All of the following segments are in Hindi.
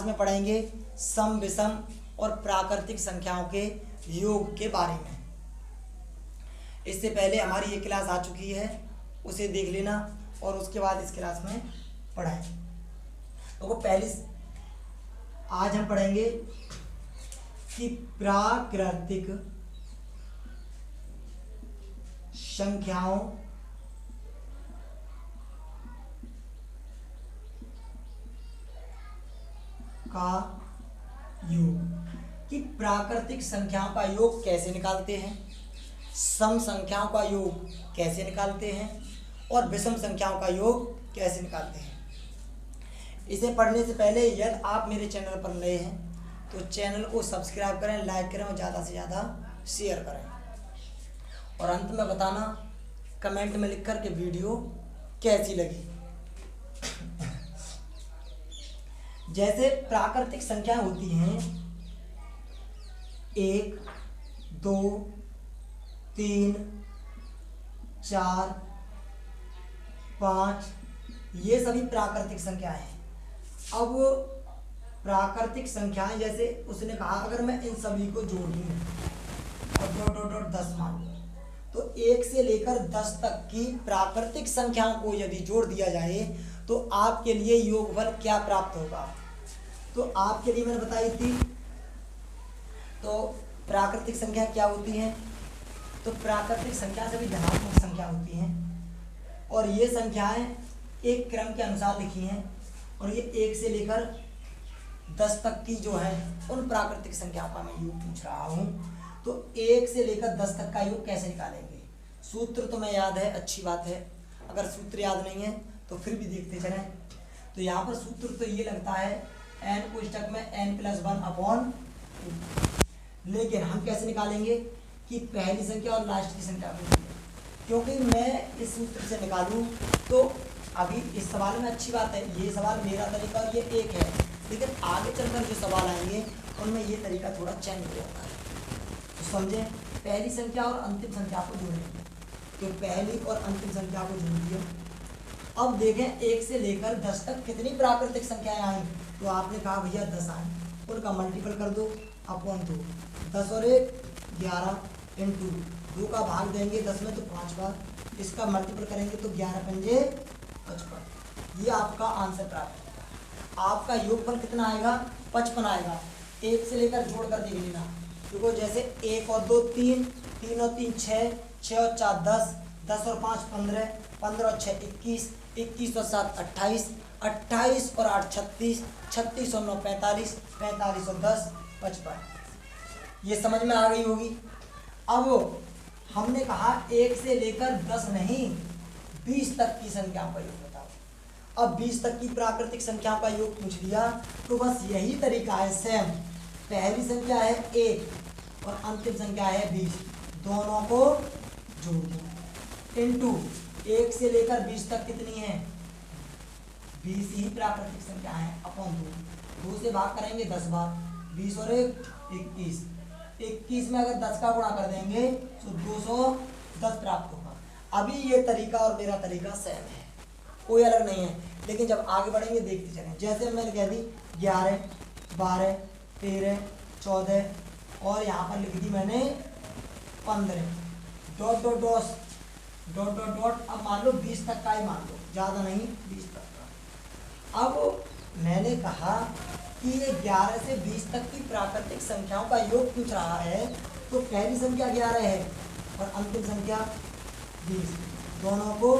क्लास में पढ़ेंगे सम विषम और प्राकृतिक संख्याओं के योग के बारे में। इससे पहले हमारी ये क्लास आ चुकी है, उसे देख लेना और उसके बाद इस क्लास में पढ़ाएं। तो पहले आज हम पढ़ेंगे कि प्राकृतिक संख्याओं का योग, कि प्राकृतिक संख्याओं का योग कैसे निकालते हैं, सम संख्याओं का योग कैसे निकालते हैं और विषम संख्याओं का योग कैसे निकालते हैं। इसे पढ़ने से पहले यदि आप मेरे चैनल पर नए हैं तो चैनल को सब्सक्राइब करें, लाइक करें और ज़्यादा से ज़्यादा शेयर करें। और अंत में बताना कमेंट में लिख कर के वीडियो कैसी लगी। जैसे प्राकृतिक संख्याएं होती हैं 1, 2, 3, 4, 5, ये सभी प्राकृतिक संख्याएं हैं। अब प्राकृतिक संख्याएं जैसे उसने कहा अगर मैं इन सभी को जोड़ दूं और 10 मान लूं तो 1 से लेकर 10 तक की प्राकृतिक संख्याओं को यदि जोड़ दिया जाए तो आपके लिए योगफल क्या प्राप्त होगा। तो आपके लिए मैंने बताई थी। तो प्राकृतिक संख्या क्या होती हैं, तो प्राकृतिक संख्या सभी धनात्मक संख्या होती हैं और ये संख्याएं एक क्रम के अनुसार लिखी हैं और ये 1 से लेकर 10 तक की जो है उन प्राकृतिक संख्याओं का मैं योग पूछ रहा हूँ। तो 1 से लेकर 10 तक का योग कैसे निकालेंगे। सूत्र तो मैं याद है, अच्छी बात है। अगर सूत्र याद नहीं है तो फिर भी देखते चलें। तो यहाँ पर सूत्र तो ये लगता है n कोष्ठक में n+1/2, लेकिन हम कैसे निकालेंगे कि पहली संख्या और लास्ट की संख्या को, क्योंकि मैं इस सूत्र से निकालूं तो अभी इस सवाल में अच्छी बात है, ये सवाल मेरा तरीका और ये एक है, लेकिन आगे चलकर जो सवाल आएंगे उनमें ये तरीका थोड़ा चेंज हो जाता है। तो समझें, पहली संख्या और अंतिम संख्या को जोड़ेंगे। तो पहली और अंतिम संख्या को जोड़ दिया। अब देखें 1 से लेकर 10 तक कितनी प्राकृतिक संख्याएं आई। तो आपने कहा भैया 10 आई, उनका मल्टीपल कर दो अपॉन 2। 10 और 1 11 इंटू 2 का भाग देंगे 10 में तो 5 बार, इसका मल्टीपल करेंगे तो 11 पंजे 55। ये आपका आंसर प्राप्त होगा। आपका योगफल कितना आएगा, 55 आएगा। 1 से लेकर जोड़ कर देख लेना, देखो जैसे 1 और 2 3, 3 और 3 6, 6 और 4 10, 10 और 5 15, 15 और 6 21, 21 और 7 28, 28 और 8 36, 36 और 9 45, 45 और 10 55। ये समझ में आ गई होगी। अब हमने कहा 1 से लेकर 10 नहीं 20 तक की संख्याओं का योग बताओ। अब 20 तक की प्राकृतिक संख्याओं का योग पूछ लिया तो बस यही तरीका है सेम। पहली संख्या है 1 और अंतिम संख्या है 20, दोनों को जोड़ दो इंटू 1 से लेकर 20 तक कितनी है 20 ही प्राकृतिक संख्या है अपॉन 2 से भाग करेंगे 10 बार, 20 और 1 21, 21 में अगर 10 का गुणा कर देंगे तो 210 प्राप्त होगा। अभी ये तरीका और मेरा तरीका सेम है, कोई अलग नहीं है, लेकिन जब आगे बढ़ेंगे देखते चलें। जैसे मैंने कह दी 11 12 13 14 और यहाँ पर लिख दी मैंने 15 ... अब मान लो 20 तक का ही मान लो, ज़्यादा नहीं 20 तक का। अब मैंने कहा कि ये 11 से 20 तक की प्राकृतिक संख्याओं का योग पूछ रहा है, तो पहली संख्या 11 है और अंतिम संख्या 20, दोनों को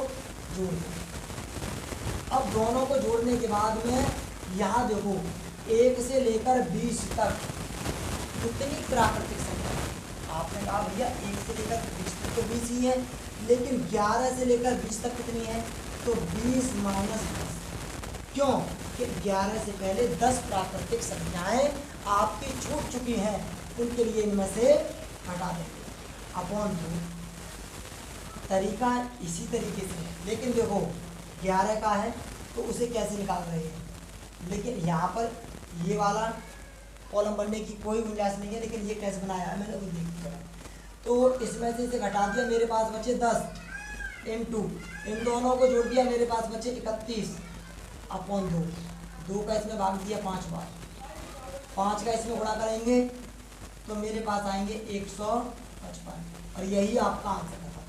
जोड़ दो। अब दोनों को जोड़ने के बाद में यहाँ देखो 1 से लेकर 20 तक कितनी प्राकृतिक संख्या। आपने कहा भैया 1 से लेकर 20 तक तो 20 ही है, लेकिन 11 से लेकर 20 तक कितनी है तो 20 - 10। क्यों कि 11 से पहले 10 प्राकृतिक संख्याएं आपकी छूट चुकी हैं, उनके लिए इनमें से हटा देंगे अपॉन 2। तरीका इसी तरीके से है, लेकिन देखो 11 का है तो उसे कैसे निकाल रहे हैं, लेकिन यहाँ पर ये वाला कॉलम बनने की कोई गुंजाइश नहीं है, लेकिन ये कैसे बनाया है मैंने वो देख लिया। तो इसमें से इसे घटा दिया, मेरे पास बचे 10 इंटू इन दोनों को जोड़ दिया, मेरे पास बचे 31 अपॉन 2। 2 का इसमें भाग दिया 5 बार, 5 का इसमें गुणा करेंगे तो मेरे पास आएंगे 155 और यही आपका आंसर था।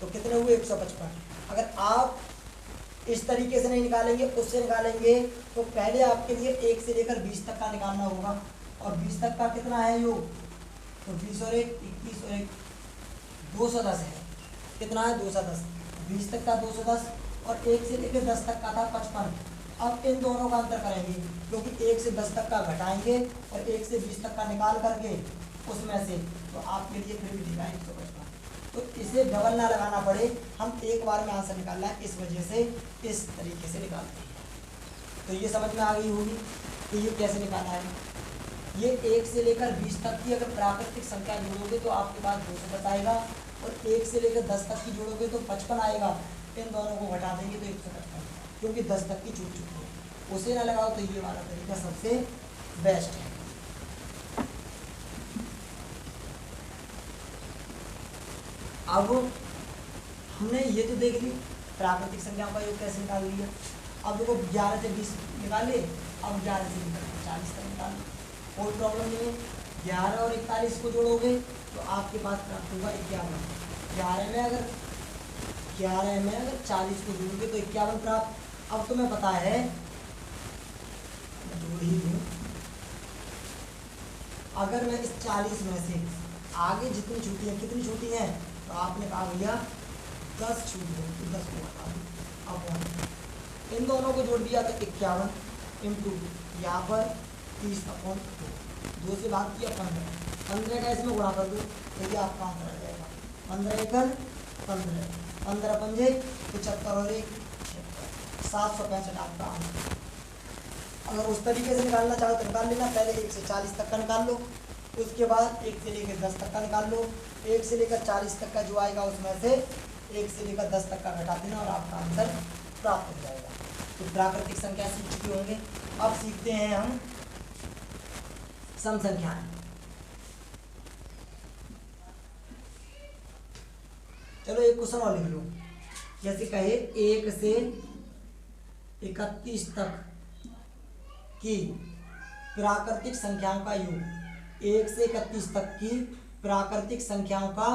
तो कितने हुए 155। अगर आप इस तरीके से नहीं निकालेंगे, उससे निकालेंगे, तो पहले आपके लिए 1 से लेकर 20 तक का निकालना होगा। और 20 तक का कितना है योग, तो 20 और 1 21 और 1 210 है। कितना है 210। 20 तक का 210 और 1 से लेकर 10 तक का था 55। अब इन दोनों का अंतर करेंगे, क्योंकि 1 से 10 तक का घटाएंगे और 1 से 20 तक का निकाल करके उसमें से, तो आपके लिए फिर भी दिखा 155। तो इसे डबल ना लगाना पड़े, हम एक बार में आंसर निकालना है, इस वजह से इस तरीके से निकालते हैं। तो ये समझ में आ गई होगी कि ये कैसे निकालना है। ये 1 से लेकर 20 तक की अगर प्राकृतिक संख्या जोड़ोगे तो आपके पास 210 आएगा, और 1 से लेकर 10 तक की जोड़ोगे तो 55 आएगा। इन दोनों को घटा देंगे तो 155, क्योंकि 10 तक की छूट चुकी है। उसे ना लगाओ तो ये वाला तरीका सबसे बेस्ट है। अब हमने ये तो देख ली प्राकृतिक संख्याओं का योग कैसे निकाल लिया। अब देखो 11 से 20 निकाले, अब 11 से लेकर 40 तक निकालो, कोई प्रॉब्लम नहीं है। 11 और 41 को जोड़ोगे तो आपके पास प्राप्त होगा 51। 11 में अगर 40 को जोड़ोगे तो 51 प्राप्त। अब तुम्हें पता है, जोड़ ही दूँ, अगर मैं इस 40 में से आगे जितनी छूटी है, कितनी छूटी है, तो आपने कहा भैया 10 छूट है, तो 10 को हटा दो। अब इन दोनों को जोड़ दिया तो 51 इंटू यहाँ पर 30/2, 2 से भाग किया 15 का इसमें गुणा कर दो, तो ये आपका आंसर आ जाएगा 15 एकड़ 15, 15 पंजे 75 और 1 765 आपका आंसर। अगर उस तरीके से निकालना चाहो तो निकाल लेना, पहले 1 से 40 तक का निकाल लो, उसके बाद 1 से लेकर 10 तक का निकाल लो, 1 से लेकर 40 तक का जो आएगा उसमें से 1 से लेकर 10 तक का घटा देना और आपका आंसर प्राप्त हो जाएगा। तो प्राकृतिक संख्या सीख चुके होंगे। अब सीखते हैं हम सम संख्याएं। चलो एक क्वेश्चन और लिख लो, जैसे कहे 1 से 31 तक की प्राकृतिक संख्याओं का योग, 1 से 31 तक की प्राकृतिक संख्याओं का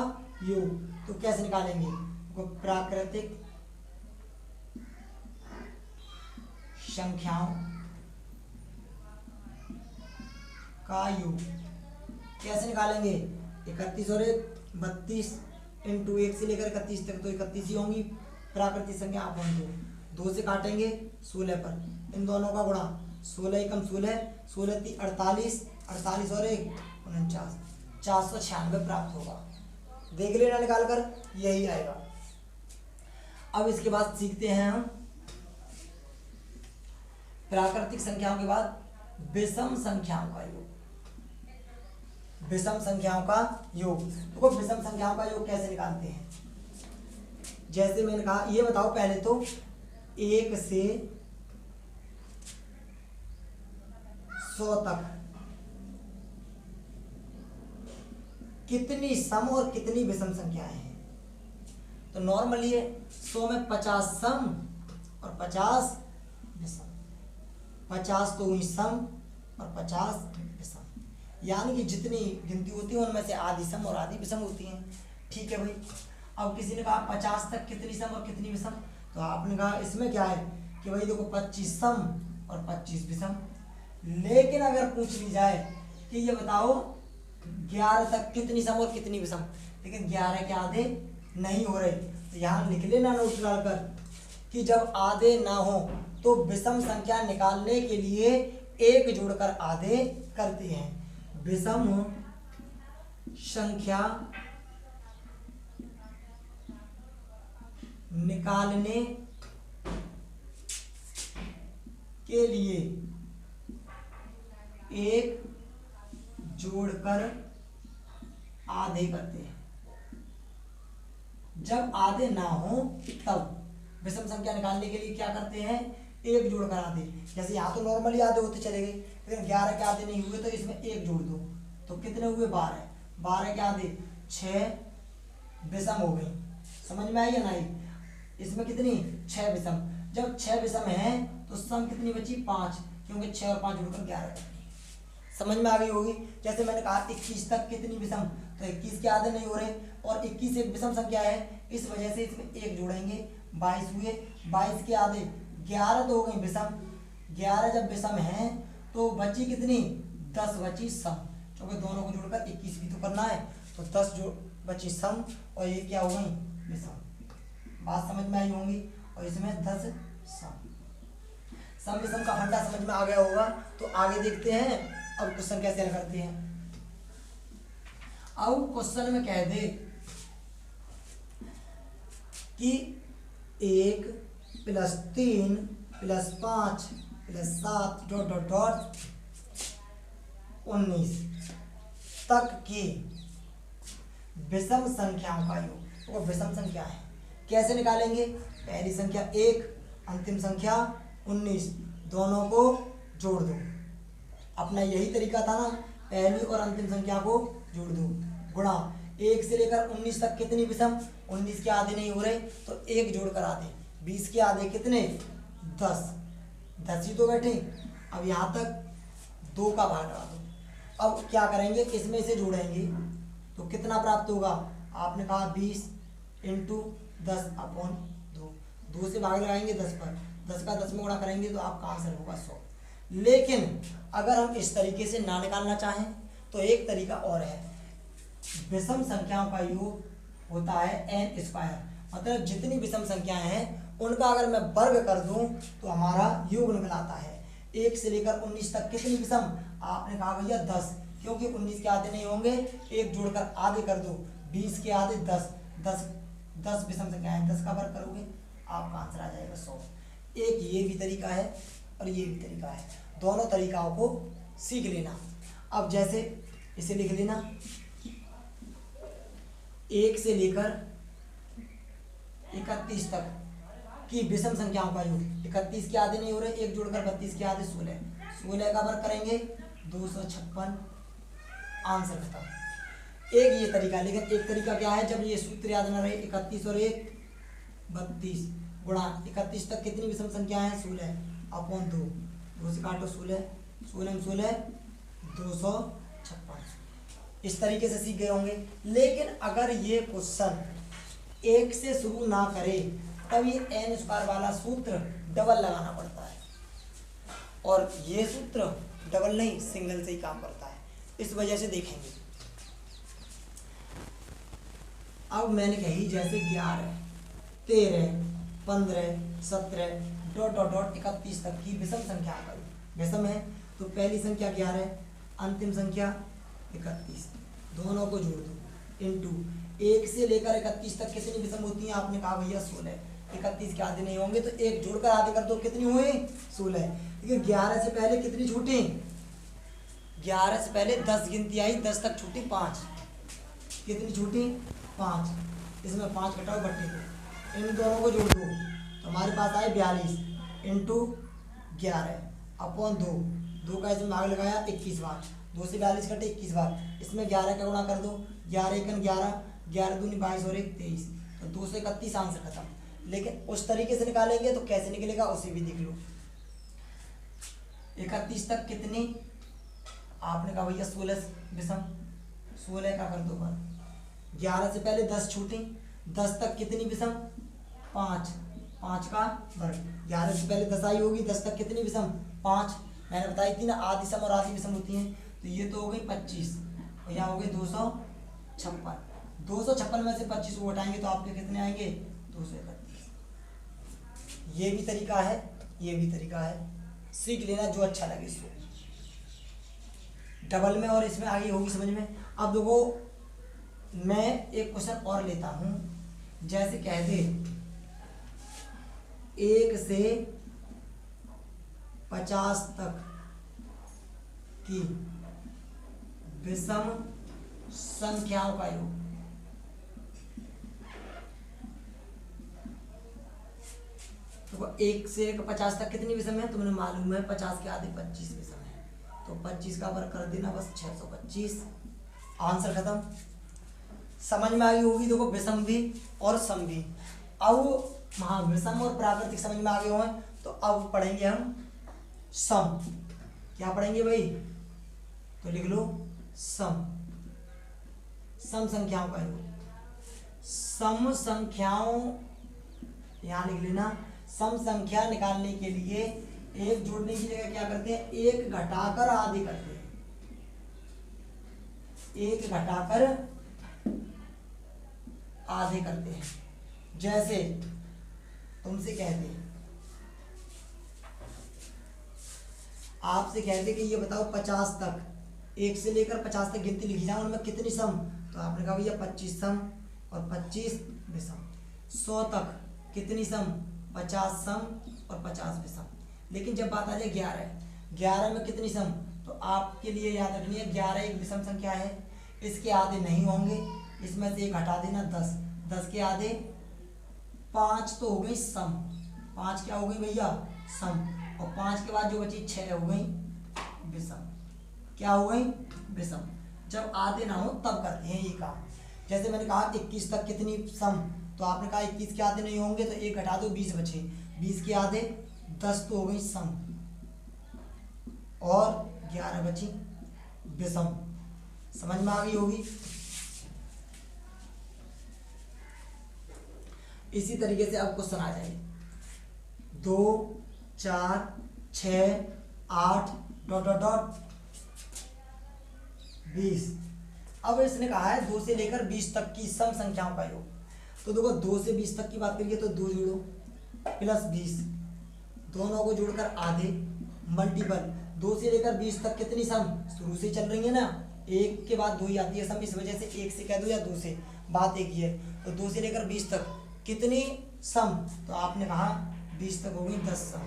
योग, तो कैसे निकालेंगे। वो प्राकृतिक संख्याओं का योग कैसे निकालेंगे। 31 और 1 32 इंटू 1 से लेकर 31 तक, तो 31 ही होंगी प्राकृतिक संख्या। आप 2 से काटेंगे 16 पर, इन दोनों का गुणा 16 एकम 16, 16 × 48, 48 और 1 49, 496 प्राप्त होगा। देख लेना निकाल कर, यही आएगा। अब इसके बाद सीखते हैं हम प्राकृतिक संख्याओं के बाद विषम संख्याओं का योग। विषम संख्याओं का योग, तो विषम संख्याओं का योग कैसे निकालते हैं। जैसे मैंने कहा, ये बताओ पहले तो 1 से 100 तक कितनी सम और कितनी विषम संख्याएं हैं। तो नॉर्मली 100 में 50 सम और 50 विषम, 50 तो हुई सम और 50 विषम, यानी कि जितनी गिनती होती है उनमें से आधी सम और आधी विषम होती हैं। ठीक है भाई। अब किसी ने कहा 50 तक कितनी सम और कितनी विषम, तो आपने कहा इसमें क्या है कि भाई देखो 25 सम और 25 विषम। लेकिन अगर पूछ ली जाए कि ये बताओ 11 तक कितनी सम और कितनी विषम, लेकिन 11 के आधे नहीं हो रहे, तो यहाँ लिख लेना नोट डालकर कि जब आधे ना हो तो विषम संख्या निकालने के लिए 1 जोड़कर आधे करते हैं। विषम संख्या निकालने के लिए 1 जोड़कर आधे करते हैं। जब आधे ना हो तब विषम संख्या निकालने के लिए क्या करते हैं, 1 जोड़कर आधे। जैसे यहाँ तो नॉर्मली आधे होते चले गए, लेकिन 11 के आधे नहीं हुए तो इसमें 1 जोड़ दो, तो कितने हुए 12, 12 के आधे 6 विषम हो गई। समझ में आई या नहीं। इसमें कितनी 6 विषम। जब 6 विषम है तो सम कितनी बची 5, क्योंकि 6 और 5 जोड़कर 11 करनी है। समझ में आ गई होगी। जैसे मैंने कहा 21 तक कितनी विषम, तो 21 के आधे नहीं हो रहे और 21 एक विषम संख्या है, इस वजह से इसमें एक जोड़ेंगे, 22 हुए। 22 के आधे 11 तो हो गई विषम, 11 जब विषम है तो बची कितनी, 10 बची सम, क्योंकि दोनों को जोड़कर 21 भी तो करना है, तो 10 जो बची सम और ये क्या हो गई विषम। बात समझ में आई होंगी। और इसमें 10 सम विषम का फंडा समझ में आ गया होगा। तो आगे देखते हैं अब क्वेश्चन कैसे हल करते हैं। अब क्वेश्चन में कह दे कि 1 + 3 + 5 + 7 ... 19 तक की विषम संख्याओं का योग। वो विषम संख्या है, कैसे निकालेंगे। पहली संख्या 1, अंतिम संख्या 19, दोनों को जोड़ दो। अपना यही तरीका था ना, पहली और अंतिम संख्या को जोड़ दो, गुणा 1 से लेकर 19 तक कितनी विषम, 19 के आधे नहीं हो रहे तो 1 जोड़ कर आधे, 20 के आधे कितने 10, 10 ही तो बैठे। अब यहाँ तक 2 का भाग लगा दो। अब क्या करेंगे, इसमें से जोड़ेंगे तो कितना प्राप्त होगा, आपने कहा 20 × 10/2, 2 से भाग लगाएंगे 10 पर, 10 का 10 में गुणा करेंगे तो आपका आंसर होगा 100। लेकिन अगर हम इस तरीके से ना निकालना चाहें तो एक तरीका और है, विषम संख्याओं का योग होता है n², मतलब जितनी विषम संख्याएं हैं उनका अगर मैं वर्ग कर दूं तो हमारा योग निकल आता है। 1 से लेकर 19 तक कितनी विषम, आपने कहा भैया 10, क्योंकि 19 के आधे नहीं होंगे, 1 जोड़कर आधे कर दो, 20 के आधे 10, 10 विषम संख्याएं, 10 का वर्ग करोगे आपका आंसर आ जाएगा 100। एक ये भी तरीका है और ये भी तरीका है, दोनों तरीकाओं को सीख लेना। अब जैसे इसे लिख लेना, 1 से लेकर 31 तक की विषम संख्याओं का योग। 31 के आधे नहीं हो रहे, 1 जोड़कर 32 के आधे 16, 16 का वर्ग करेंगे 256, आंसर खत्म। एक ये तरीका है, लेकिन एक तरीका क्या है, जब ये सूत्र याद ना रहे, 31 और 1 32 गुणा 31 तक कितनी विषम संख्या है 16/2, 2 से काटो 16, 16 में 16 256। इस तरीके से सीख गए होंगे। लेकिन अगर ये क्वेश्चन 1 से शुरू ना करे तब ये n² वाला सूत्र डबल लगाना पड़ता है, और ये सूत्र डबल नहीं सिंगल से ही काम करता है। इस वजह से देखेंगे। अब मैंने कही जैसे 11 13 15 17 ... 31 तक की विषम संख्या का विषम है, तो पहली संख्या 11, अंतिम संख्या 31, दोनों को जोड़ दो इंटू 1 से लेकर 31 तक कितनी विषम होती है, आपने कहा भैया 16, 31 के आधे नहीं होंगे तो 1 जोड़कर आधे कर दो, कितनी हुई 16। लेकिन 11 से पहले कितनी छूटी, 11 से पहले 10 गिनती आई, 10 तक छूटी 5, कितनी छूटी 5, इसमें 5 घटाओ 32, इन दोनों को जोड़ दो तो हमारे पास आए 42 इंटू 11/2, 2 का इसमें भाग लगाया 21 बार, 2 से 42 कटे 21 बार, इसमें 11 का गुणा कर दो, 11 × 11, 11 दूनी 22 और 1 23, तो 231, आंसर खत्म। लेकिन उस तरीके से निकालेंगे तो कैसे निकलेगा उसे भी देख लो। 31 तक कितनी, आपने कहा भैया 16 विषम, 16 का कर दो बार, 11 से पहले 10 छूटी, 10 तक कितनी विषम 5, 5 का वर्ग, 11 से पहले 10 आई होगी, 10 तक कितनी विषम 5, मैंने बताई थी ना आधी सम और आधी विषम होती हैं, तो ये तो हो गई 25 और यहाँ हो गई 256, 256 में से 25 को हटाएंगे तो आपके कितने आएंगे 231। ये भी तरीका है, ये भी तरीका है, सीख लेना जो अच्छा लगे इसको। डबल में और इसमें आगे होगी समझ में। अब देखो मैं एक क्वेश्चन और लेता हूं, जैसे कह दे 1 से 50 तक की विषम संख्याओं का योग। तो 1 से 50 तक कितनी विषम है, तुम्हें मालूम है 50 के आधे 25 विषम है, तो 25 का वर्ग कर देना बस 625, आंसर खत्म। समझ में आ गई होगी। देखो विषम भी और सम भी। अब हाँ विषम और प्राकृतिक समझ में आ गए हों, तो अब पढ़ेंगे हम सम। क्या पढ़ेंगे भाई, तो लिख लो सम संख्याओं का योग। सम संख्याओं यहाँ लिख लेना। सम संख्या निकालने के लिए एक जोड़ने की जगह क्या करते हैं, एक घटाकर आधे करते हैं, एक घटाकर आधे करते हैं। जैसे तुमसे कहते हैं, आपसे कहते कि ये बताओ 50 तक, 1 से लेकर 50 तक गिनती लिखी जाए, उनमें कितनी सम, तो आपने कहा भैया 25 सम और 25 विषम। 100 तक कितनी सम, 50 सम और 50 विषम। लेकिन जब बात आ जाए 11 में कितनी सम, तो आपके लिए याद रखनी है 11 एक विषम संख्या है, इसके आधे नहीं होंगे, इसमें से एक हटा देना 10, 10 के आधे 5 तो हो गई सम, 5 क्या हो गई भैया सम, और 5 के बाद जो बची 6 हो गई विषम। क्या हो गई विषम। जब आधे ना हो तब करते हैं ये काम। जैसे मैंने कहा 21 तक कितनी सम, तो आपने कहा 21 के आधे नहीं होंगे तो एक घटा दो, 20 बचे, 20 के आधे 10 तो हो गई सम और 11 बची विषम। समझ में आ गई होगी। इसी तरीके से अब क्वेश्चन आ जाए 2 4 6 8 डॉट डॉट डॉट 20। अब इसने कहा है 2 से लेकर 20 तक की सम संख्याओं का योग। तो देखो 2 से 20 तक की बात करिए तो 2 जोड़ो प्लस 20, दोनों को जोड़कर आधे मल्टीपल 2 से लेकर 20 तक कितनी सम, शुरू से चल रही है ना, 1 के बाद 2 ही आती है सम, इस वजह से 1 से कह दो या 2 से, बात एक ही है। तो 2 से लेकर 20 तक कितनी सम, तो आपने कहा 20 तक हो गई 10 सम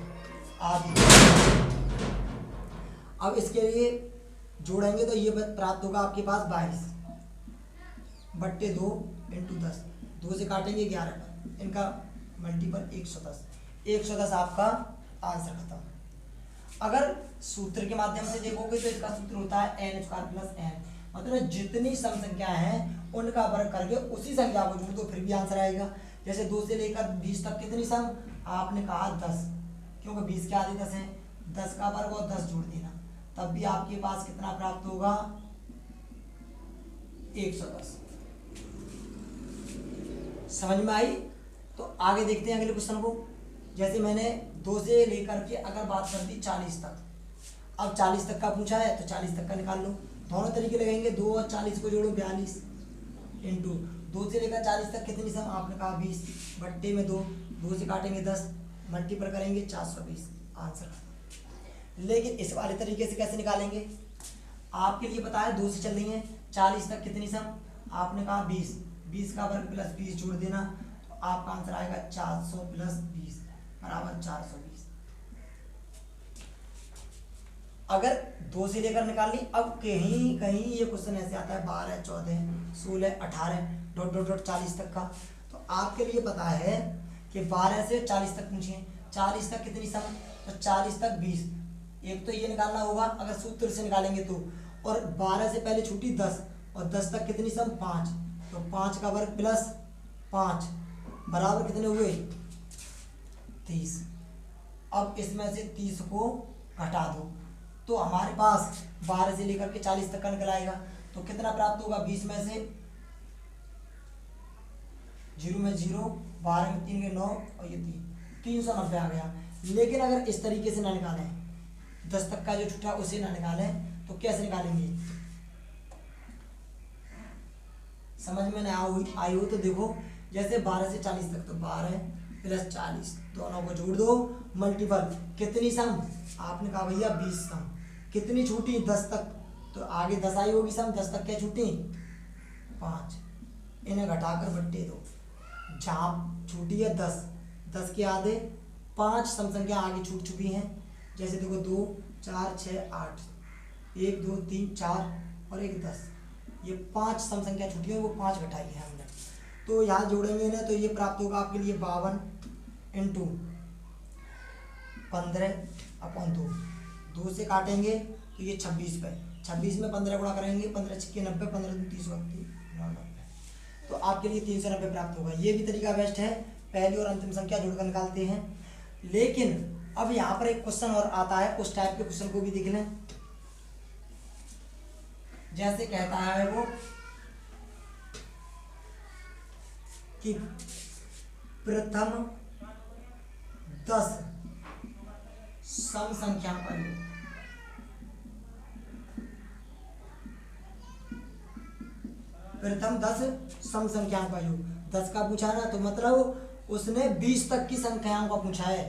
आधी। अब इसके लिए जोड़ेंगे तो ये प्राप्त होगा आपके पास 22/2 × 10, 2 से काटेंगे 11 पर, इनका मल्टीपल 110, 110 आपका आंसर खत्म। अगर सूत्र के माध्यम से देखोगे तो इसका सूत्र होता है n² + n, मतलब जितनी सम संख्या है उनका वर्ग करके उसी संख्या को जोड़ दो फिर भी आंसर आएगा। जैसे 2 से लेकर 20 तक कितनी सम, आपने कहा 10, क्योंकि 20 के आधे 10 है, 10 का वर्ग और 10 जोड़ देना, तब भी आपके पास कितना प्राप्त होगा 110। समझ में आई। तो आगे देखते हैं अगले क्वेश्चन को। जैसे मैंने 2 से लेकर के अगर बात कर दी 40 तक, अब 40 तक का पूछा है तो 40 तक का निकाल लो। दोनों तरीके लगेंगे, 2 और 40 को जोड़ो 42 इंटू 2 से लेकर 40 तक कितनी सम, आपने कहा 20 बट्टे में 2 से काटेंगे 10 मल्टीपल करेंगे 420 आंसर। लेकिन इस वाले तरीके से कैसे निकालेंगे, आपके लिए पता है 2 से चल रही है 40 तक कितनी सम, आपने कहा 20 का वर्ग प्लस 20 जोड़ देना, तो आपका आंसर आएगा 400 + 20 बराबर 420। अगर 2 से लेकर निकाल ली, अब कहीं कहीं ये क्वेश्चन ऐसे आता है 12 14 16 18 डॉट डॉट डॉट 40 तक का, तो आपके लिए पता है कि 12 से 40 तक पूछिए, 40 तक कितनी सम, तो 40 तक 20, एक तो ये निकालना होगा अगर सूत्र से निकालेंगे तो, और 12 से पहले छूटी 10 और 10 तक कितनी सम 5, तो 5 का वर्ग प्लस 5 बराबर कितने हुए 30। अब इसमें से 30 को घटा दो तो हमारे पास 12 से लेकर के 40 तक का निकल आएगा। तो कितना प्राप्त होगा, 20 में से 0 में 0, 12 में 3 के 9 और ये 390 आ गया। लेकिन अगर इस तरीके से ना निकालें, 10 तक का जो छूटा उसे ना निकालें, तो कैसे निकालेंगे, समझ में नहीं आई हो तो देखो, जैसे 12 से 40 तक, तो 12 + 40 दोनों को जोड़ दो मल्टीपल, कितनी सम, आपने कहा भैया 20 सम, कितनी छूटी 10 तक, तो आगे 10 आई होगी सम, 10 तक क्या छूटी 5, इन्हें घटाकर बट्टे दो, जहाँ छूटी है 10 के आधे 5 सम संख्या आगे छूट चुकी हैं। जैसे देखो 2 4 6 8 1 2 3 4 और 1 10, ये 5 सम संख्या छूटी है, वो 5 घटाई है हमने, तो यहाँ जोड़ेंगे ना तो ये प्राप्त होगा आपके लिए 52 × 15/2, 2 से काटेंगे तो ये 26 पे, 26 में 15 गुणा करेंगे, 15 × 90, 15 × 30 90, तो आपके लिए 390 प्राप्त होगा। ये भी तरीका बेस्ट है, पहली और अंतिम संख्या जोड़कर निकालते हैं। लेकिन अब यहाँ पर एक क्वेश्चन और आता है, उस टाइप के क्वेश्चन को भी देख लें। जैसे कहता है वो कि प्रथम 10 सम संख्याओं का योग। प्रथम 10 सम संख्याओं का योग 10 का पूछा ना, तो मतलब उसने 20 तक की संख्याओं का पूछा है।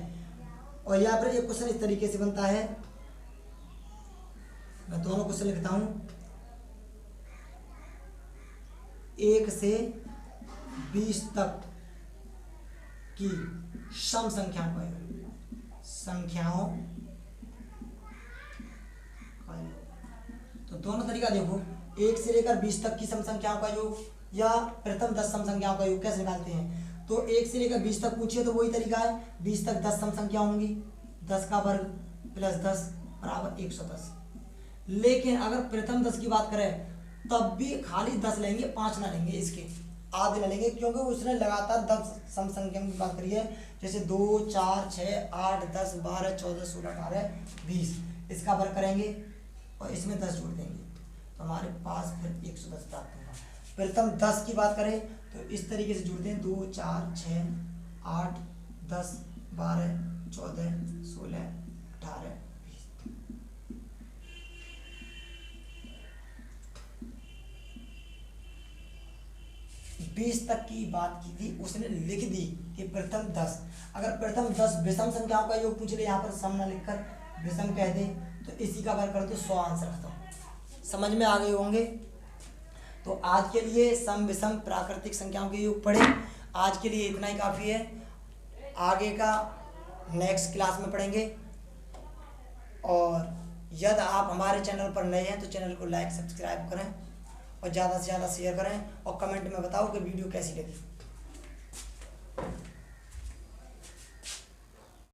और यहाँ पर एक क्वेश्चन इस तरीके से बनता है, मैं दोनों क्वेश्चन लिखता हूं। 1 से 20 तक की सम संख्याओं का योग, संख्याओं का योग। तो दोनों तरीका देखो, 1 से लेकर 20 तक की सम संख्याओं का योग या प्रथम 10 सम संख्याओं का योग कैसे निकालते हैं। तो 1 से लेकर 20 तक पूछिए तो वही तरीका है, 20 तक 10 सम संख्या होंगी, 10 का वर्ग प्लस 10 बराबर 110। लेकिन अगर प्रथम 10 की बात करें तब भी खाली 10 लेंगे, 5 ना लेंगे, इसके आधे ना लेंगे, क्योंकि उसने लगातार 10 सम संख्याओं की बात करी है। जैसे 2 4 6 8 10 12 14 16 18 20, इसका वर्ग करेंगे और इसमें 10 जोड़ देंगे तो हमारे पास फिर 110 प्राप्त होगा। प्रथम 10 की बात करें तो इस तरीके से जोड़ते हैं, 2 4 6 8 10 12 14 16 18 20 तक की बात की थी, उसने लिख दी कि प्रथम 10। अगर प्रथम 10 विषम संख्याओं का योग पूछ ले, यहाँ पर सम न लिखकर विषम कह दे, तो इसी का वर्ग कर दो, 100 आंसर आता हूँ। समझ में आ गए होंगे। तो आज के लिए सम विषम प्राकृतिक संख्याओं के योग पढ़े। आज के लिए इतना ही काफ़ी है, आगे का नेक्स्ट क्लास में पढ़ेंगे। और यदि आप हमारे चैनल पर नए हैं तो चैनल को लाइक सब्सक्राइब करें और ज़्यादा से ज़्यादा शेयर करें और कमेंट में बताओ कि वीडियो कैसी लगी।